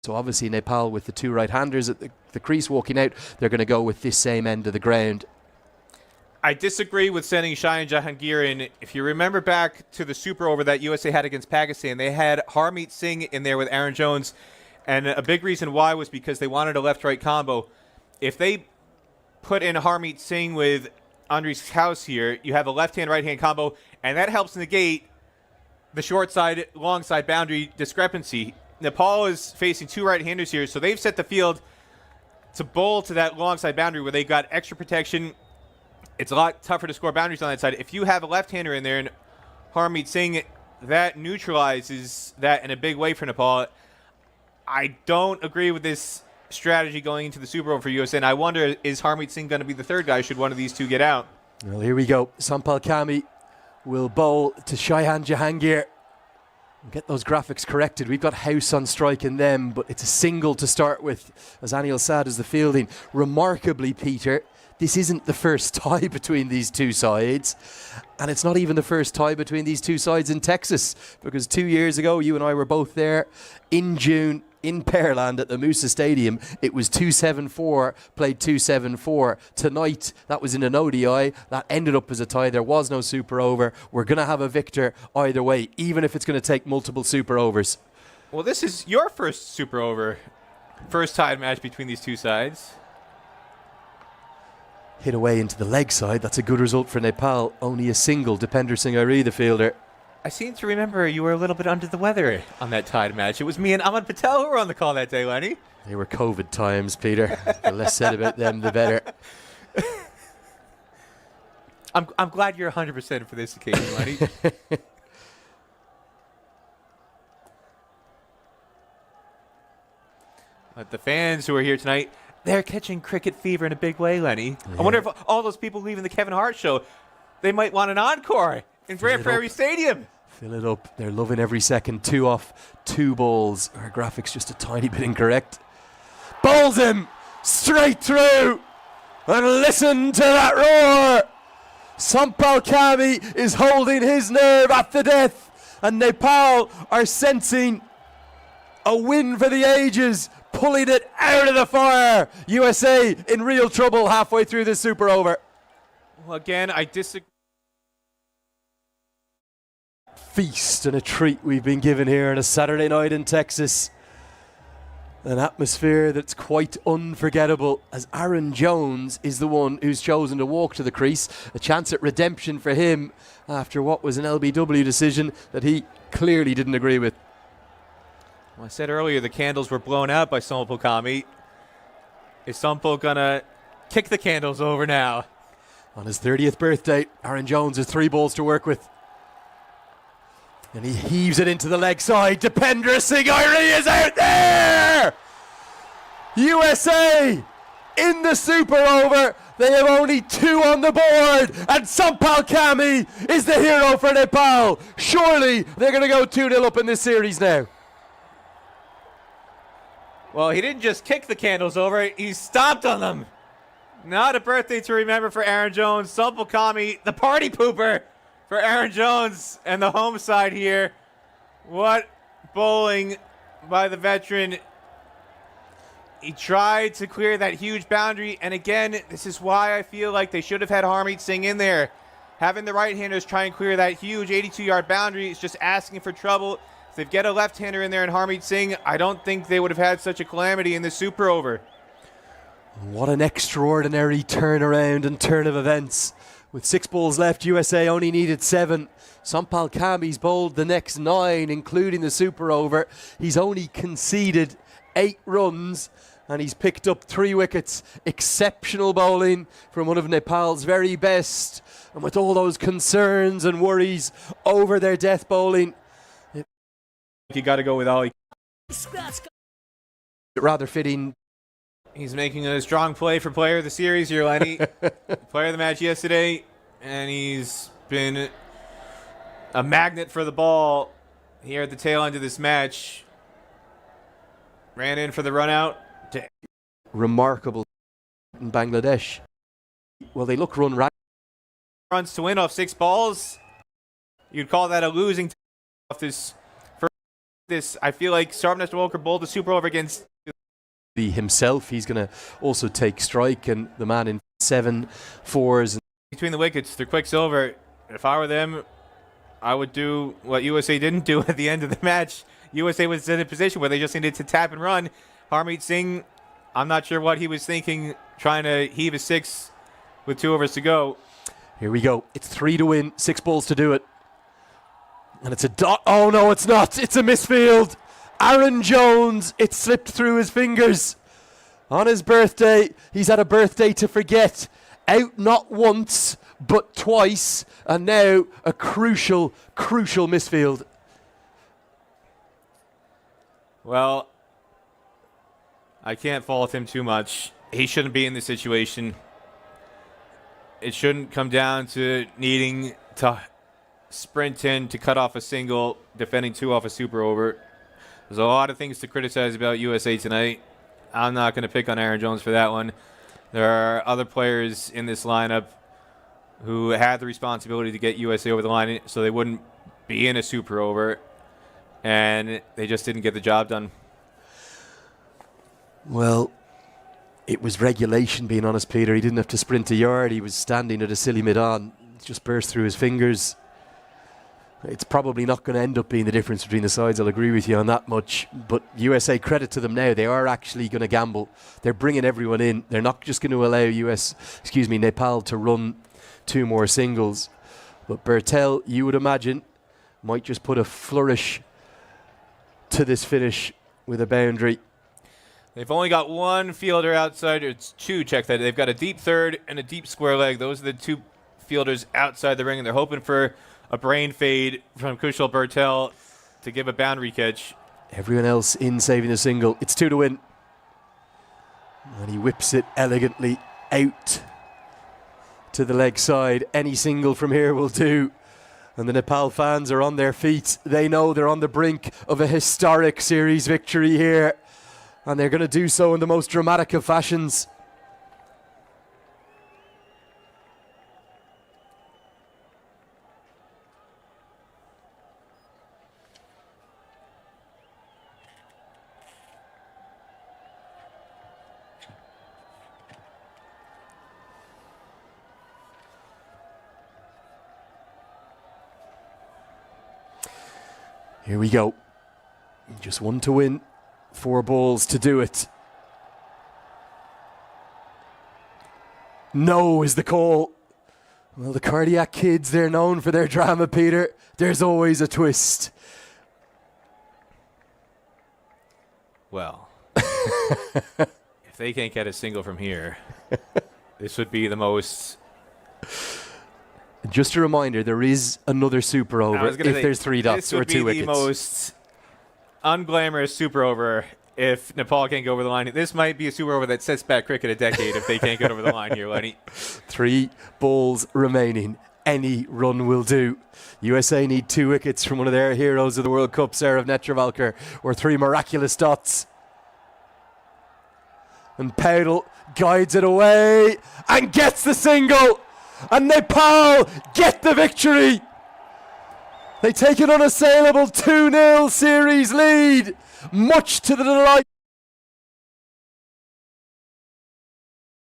So obviously Nepal, with the two right-handers at the crease walking out, they're going to go with this same end of the ground. I disagree with sending Shai and Jahangir in. If you remember back to the super over that USA had against Pakistan, they had Harmeet Singh in there with Aaron Jones, and a big reason why was because they wanted a left-right combo. If they put in Harmeet Singh with Andries Kous here, you have a left-hand, right-hand combo, and that helps negate the short side, long side boundary discrepancy. Nepal is facing two right-handers here, so they've set the field to bowl to that long side boundary where they got extra protection. It's a lot tougher to score boundaries on that side. If you have a left-hander in there and Harmeet Singh, that neutralizes that in a big way for Nepal. I don't agree with this strategy going into the Super Bowl for USA, and I wonder, is Harmeet Singh going to be the third guy should one of these two get out? Well, here we go. Sampal Kami will bowl to Shaihan Jahangir. Get those graphics corrected. We've got House on strike in them, but it's a single to start with, as Anil Sad is the fielding. Remarkably, Peter, this isn't the first tie between these two sides, and it's not even the first tie between these two sides in Texas, because 2 years ago, you and I were both there in June in Pearland at the Moosa Stadium. It was 2-7-4, played 2-7-4. Tonight, that was in an ODI. That ended up as a tie. There was no super over. We're going to have a victor either way, even if it's going to take multiple super overs. Well, this is your first super over. First tied match between these two sides. Hit away into the leg side. That's a good result for Nepal. Only a single. Dipender Singh Ari, the fielder. I seem to remember you were a little bit under the weather on that tied match. It was me and Ahmad Patel who were on the call that day, Lenny. They were COVID times, Peter. The less said about them, the better. I'm glad you're 100% for this occasion, Lenny. But the fans who are here tonight, they're catching cricket fever in a big way, Lenny. Yeah. I wonder if all those people leaving the Kevin Hart show, they might want an encore in Grand Prairie Stadium. Fill it up. They're loving every second. 2 off, 2 balls. Our graphics just a tiny bit incorrect. Bowls him straight through. And listen to that roar. Sampal Kami is holding his nerve at the death. And Nepal are sensing a win for the ages, pulling it out of the fire. USA in real trouble halfway through this super over. Well, again, I disagree. Feast and a treat we've been given here on a Saturday night in Texas. An atmosphere that's quite unforgettable, as Aaron Jones is the one who's chosen to walk to the crease. A chance at redemption for him after what was an LBW decision that he clearly didn't agree with. Well, I said earlier the candles were blown out by Sampal Kami. Is Sampal gonna kick the candles over now? On his 30th birthday, Aaron Jones has 3 balls to work with. And he heaves it into the leg side. Dipender Singh Ari is out there! USA in the super over. They have only 2 on the board. And Sampal Kami is the hero for Nepal. Surely they're going to go 2-0 up in this series now. Well, he didn't just kick the candles over. He stomped on them. Not a birthday to remember for Aaron Jones. Sampal Kami, the party pooper for Aaron Jones and the home side here. What bowling by the veteran. He tried to clear that huge boundary, and again, this is why I feel like they should have had Harmeet Singh in there. Having the right-handers try and clear that huge 82-yard boundary is just asking for trouble. If they get a left-hander in there and Harmeet Singh, I don't think they would have had such a calamity in this super over. What an extraordinary turnaround and turn of events. With 6 balls left, USA only needed 7. Sampal Kami's bowled the next 9, including the super over. He's only conceded 8 runs, and he's picked up 3 wickets. Exceptional bowling from one of Nepal's very best. And with all those concerns and worries over their death bowling, you got to go with Ali. Rather fitting. He's making a strong play for player of the series here, Lenny. Player of the match yesterday, and he's been a magnet for the ball here at the tail end of this match. Ran in for the run out. Remarkable in Bangladesh. Well, they look run right. Runs to win off 6 balls. You'd call that a losing off this this. I feel like Sarvnest Walker bowled the super over against himself. He's going to also take strike, and the man in 7-4s. Between the wickets, they're Quicksilver. If I were them, I would do what USA didn't do at the end of the match. USA was in a position where they just needed to tap and run. Harmeet Singh, I'm not sure what he was thinking, trying to heave a 6 with 2 overs to go. Here we go. It's 3 to win, 6 balls to do it. And it's a dot. Oh, no, it's not. It's a misfield. Aaron Jones, it slipped through his fingers. On his birthday, he's had a birthday to forget. Out not once, but twice. And now a crucial, crucial misfield. Well, I can't fault him too much. He shouldn't be in this situation. It shouldn't come down to needing to sprint in to cut off a single, defending 2 off a super over. There's a lot of things to criticize about USA tonight. I'm not going to pick on Aaron Jones for that one. There are other players in this lineup who had the responsibility to get USA over the line so they wouldn't be in a super over, and they just didn't get the job done. Well, it was regulation, being honest, Peter. He didn't have to sprint a yard. He was standing at a silly mid-on. It just burst through his fingers. It's probably not going to end up being the difference between the sides. I'll agree with you on that much. But USA, credit to them now. They are actually going to gamble. They're bringing everyone in. They're not just going to allow Nepal to run 2 more singles. But Bertel, you would imagine, might just put a flourish to this finish with a boundary. They've only got 1 fielder outside. It's 2, check that. They've got a deep third and a deep square leg. Those are the 2 fielders outside the ring, and they're hoping for a brain fade from Kushal Bertel to give a boundary catch. Everyone else in saving a single. It's 2 to win. And he whips it elegantly out to the leg side. Any single from here will do. And the Nepal fans are on their feet. They know they're on the brink of a historic series victory here. And they're going to do so in the most dramatic of fashions. Here we go. Just 1 to win, 4 balls to do it. No is the call. Well, the Cardiac Kids, they're known for their drama, Peter. There's always a twist. Well, if they can't get a single from here, this would be the most... Just a reminder, there is another super over if there's 3 dots or 2 wickets. This would be the most unglamorous super over if Nepal can't go over the line. This might be a super over that sets back cricket a decade if they can't get over the line here, Lenny. 3 balls remaining. Any run will do. USA need 2 wickets from one of their heroes of the World Cup, Sarav Netravalkar, or 3 miraculous dots. And Powdell guides it away and gets the single. And Nepal get the victory. They take an unassailable 2-0 series lead, much to the delight